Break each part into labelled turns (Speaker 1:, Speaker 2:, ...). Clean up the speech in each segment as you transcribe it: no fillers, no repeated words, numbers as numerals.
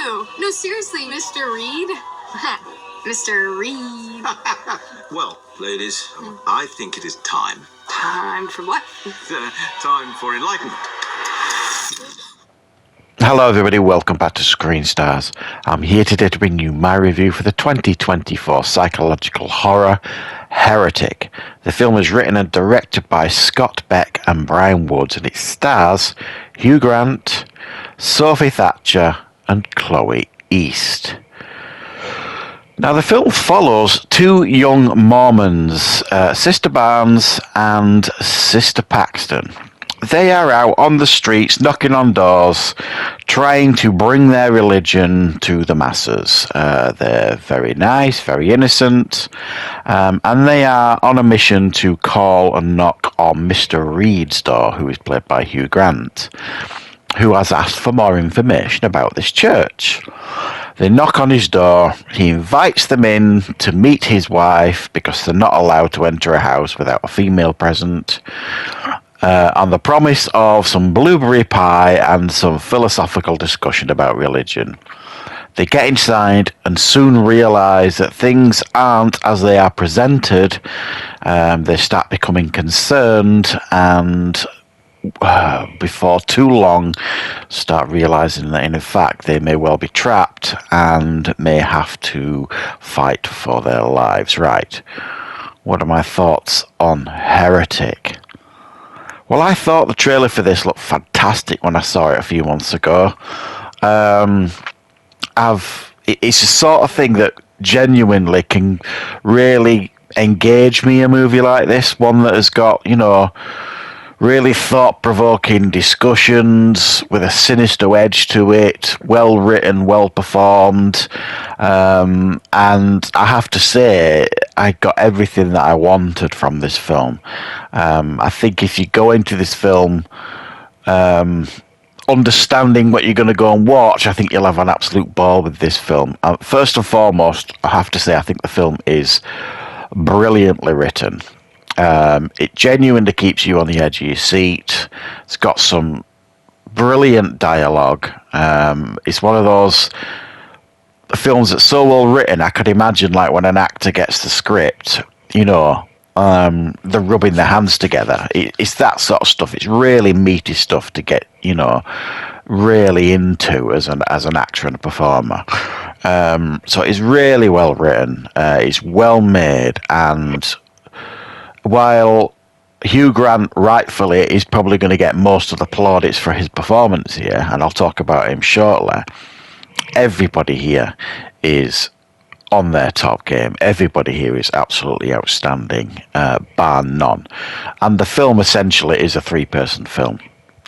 Speaker 1: you? No, seriously, Mr. Reed. Mr. Reed.
Speaker 2: Well, ladies, I think it is time.
Speaker 1: Time for what?
Speaker 2: Time for enlightenment.
Speaker 3: Hello everybody, welcome back to Screenstars. I'm here today to bring you my review for the 2024 psychological horror Heretic. The film is written and directed by Scott Beck and Brian Woods, and it stars Hugh Grant, Sophie Thatcher and Chloe East. Now the film follows two young Mormons, Sister Barnes and Sister Paxton. They are out on the streets, knocking on doors, trying to bring their religion to the masses. They're very nice, very innocent, and they are on a mission to call and knock on Mr. Reed's door, who is played by Hugh Grant, who has asked for more information about this church. They knock on his door. He invites them in to meet his wife because they're not allowed to enter a house without a female present, on the promise of some blueberry pie and some philosophical discussion about religion. They get inside and soon realise that things aren't as they are presented. They start becoming concerned and before too long start realising that in fact they may well be trapped and may have to fight for their lives. Right, what are my thoughts on Heretic? Well, I thought the trailer for this looked fantastic when I saw it a few months ago. It's the sort of thing that genuinely can really engage me, a movie like this, one that has got, really thought-provoking discussions with a sinister edge to it, well written, well performed, and I have to say I got everything that I wanted from this film. I think if you go into this film understanding what you're going to go and watch, I think you'll have an absolute ball with this film. First and foremost, I have to say I think the film is brilliantly written. It genuinely keeps you on the edge of your seat. It's got some brilliant dialogue. It's one of those films that's so well written, I could imagine like when an actor gets the script, they're rubbing their hands together. It's that sort of stuff. It's really meaty stuff to get, really into as an actor and a performer. So it's really well written. It's well made, and while Hugh Grant rightfully is probably going to get most of the plaudits for his performance here, and I'll talk about him shortly, everybody here is on their top game. Everybody here is absolutely outstanding, bar none. And the film essentially is a three-person film.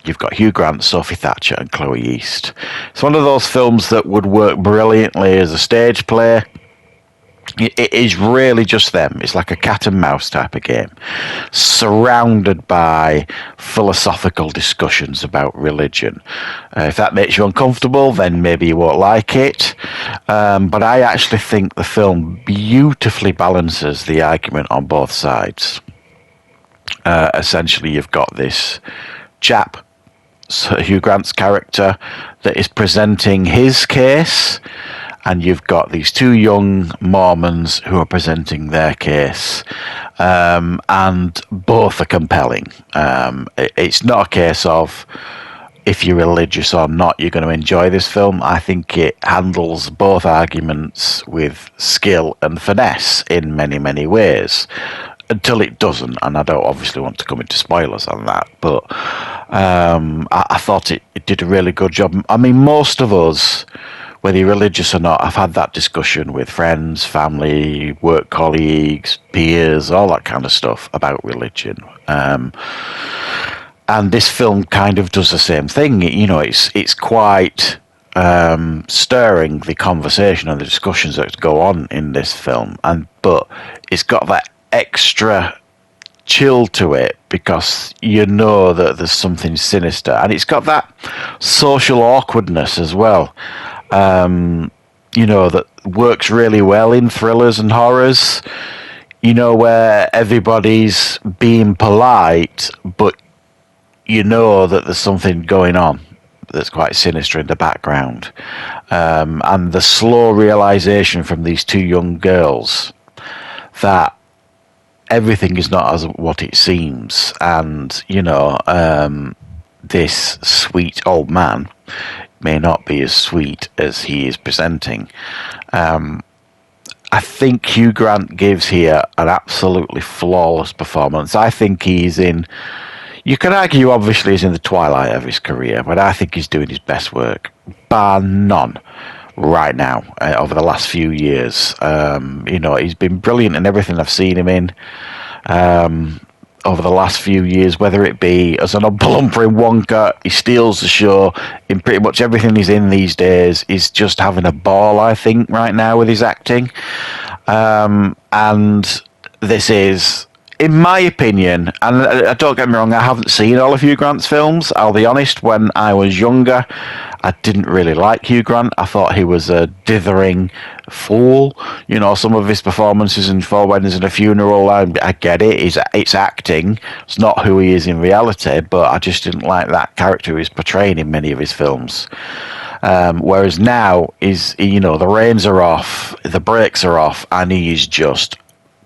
Speaker 3: You've got Hugh Grant, Sophie Thatcher and Chloe East. It's one of those films that would work brilliantly as a stage play. It is really just them. It's like a cat and mouse type of game, surrounded by philosophical discussions about religion. If that makes you uncomfortable, then maybe you won't like it. But I actually think the film beautifully balances the argument on both sides. Essentially, you've got this chap, Hugh Grant's character, that is presenting his case, and you've got these two young Mormons who are presenting their case, and both are compelling. It's not a case of if you're religious or not, you're going to enjoy this film. I think it handles both arguments with skill and finesse in many, many ways, until it doesn't, and I don't obviously want to come into spoilers on that, but I thought it did a really good job. I mean, most of us, whether you're religious or not, I've had that discussion with friends, family, work colleagues, peers, all that kind of stuff about religion. And this film kind of does the same thing. It's quite stirring, the conversation and the discussions that go on in this film, but it's got that extra chill to it because you know that there's something sinister, and it's got that social awkwardness as well. That works really well in thrillers and horrors, where everybody's being polite, but that there's something going on. that's quite sinister in the background, and the slow realization from these two young girls that everything is not as what it seems, and this sweet old man may not be as sweet as he is presenting. I think Hugh Grant gives here an absolutely flawless performance. I think he's in, you can argue obviously he's in the twilight of his career, but I think he's doing his best work, bar none, right now, over the last few years. He's been brilliant in everything I've seen him in. Over the last few years, whether it be as an Oompa Loompa in Wonka, he steals the show in pretty much everything he's in these days. He's just having a ball, I think, right now with his acting. And this is, in my opinion, and don't get me wrong, I haven't seen all of Hugh Grant's films. I'll be honest, when I was younger, I didn't really like Hugh Grant. I thought he was a dithering fool. Some of his performances in Four Weddings and a Funeral, I get it. It's acting. It's not who he is in reality, but I just didn't like that character he's portraying in many of his films. Whereas now, the reins are off, the brakes are off, and he is just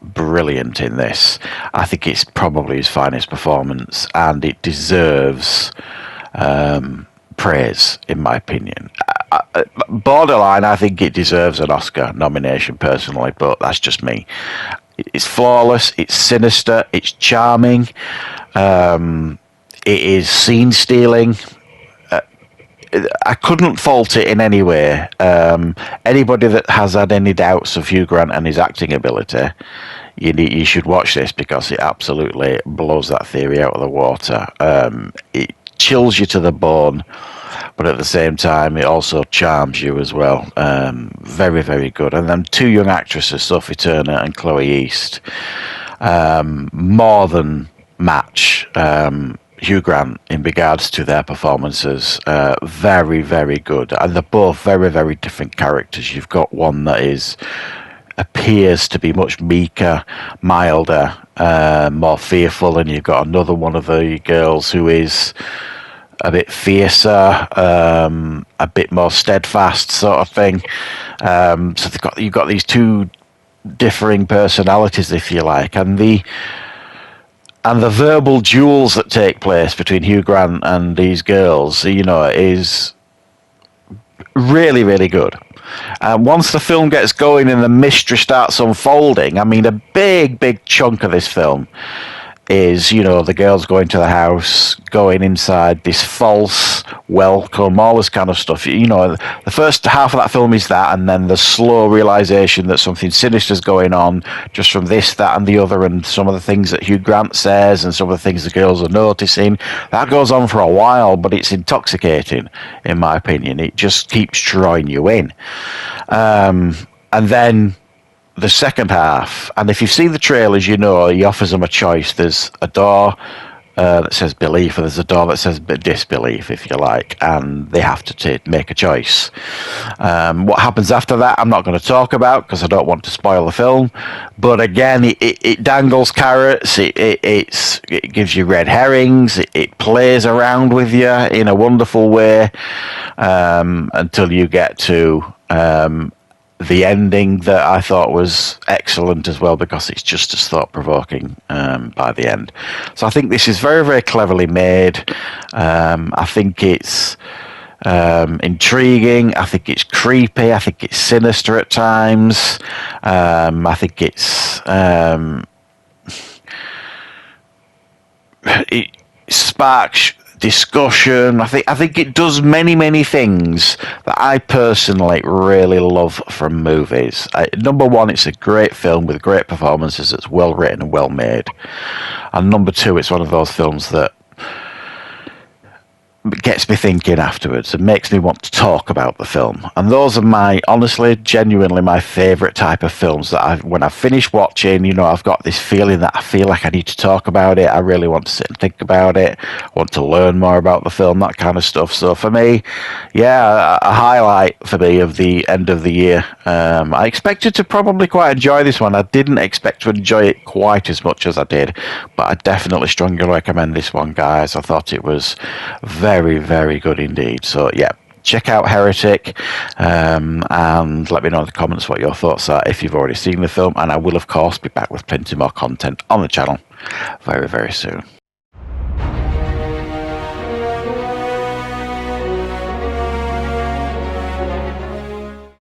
Speaker 3: brilliant in this. I think it's probably his finest performance, and it deserves praise, in my opinion. Borderline, I think it deserves an Oscar nomination personally, but that's just me. It's flawless, it's sinister, it's charming, it is scene stealing. I couldn't fault it in any way. Anybody that has had any doubts of Hugh Grant and his acting ability, you should watch this, because it absolutely blows that theory out of the water. It chills you to the bone, but at the same time it also charms you as well. Very, very good. And then two young actresses, Sophie Turner and Chloe East, more than match Hugh Grant in regards to their performances. Very, very good. And they're both very, very different characters. You've got one that appears to be much meeker, milder, more fearful, and you've got another one of the girls who is a bit fiercer, a bit more steadfast, sort of thing. So you've got these two differing personalities, if you like, and the verbal duels that take place between Hugh Grant and these girls, is really, really good. Once the film gets going and the mystery starts unfolding, I mean, a big, big chunk of this film is, the girls going to the house, going inside, this false welcome, all this kind of stuff. The first half of that film is that, and then the slow realization that something sinister is going on just from this, that, and the other, and some of the things that Hugh Grant says and some of the things the girls are noticing. That goes on for a while, but it's intoxicating, in my opinion. It just keeps drawing you in. And then the second half, and if you've seen the trailers, he offers them a choice. There's a door that says belief, and there's a door that says disbelief, if you like, and they have to make a choice. What happens after that, I'm not going to talk about, because I don't want to spoil the film. But again, it dangles carrots, it gives you red herrings, it plays around with you in a wonderful way, until you get to the ending, that I thought was excellent as well, because it's just as thought-provoking by the end. So I think this is very, very cleverly made. I think it's intriguing. I think it's creepy. I think it's sinister at times. I think it sparks discussion. I think it does many, many things that I personally really love from movies. Number one, it's a great film with great performances. It's well written and well made. And number two, it's one of those films that gets me thinking afterwards and makes me want to talk about the film. And those are honestly, genuinely my favourite type of films that when I finish watching, I've got this feeling that I feel like I need to talk about it. I really want to sit and think about it. I want to learn more about the film, that kind of stuff. So for me, a highlight for me of the end of the year. I expected to probably quite enjoy this one. I didn't expect to enjoy it quite as much as I did, but I definitely strongly recommend this one, guys. I thought it was very, very, very good indeed. So yeah, check out Heretic, and let me know in the comments what your thoughts are if you've already seen the film, and I will of course be back with plenty more content on the channel very, very soon.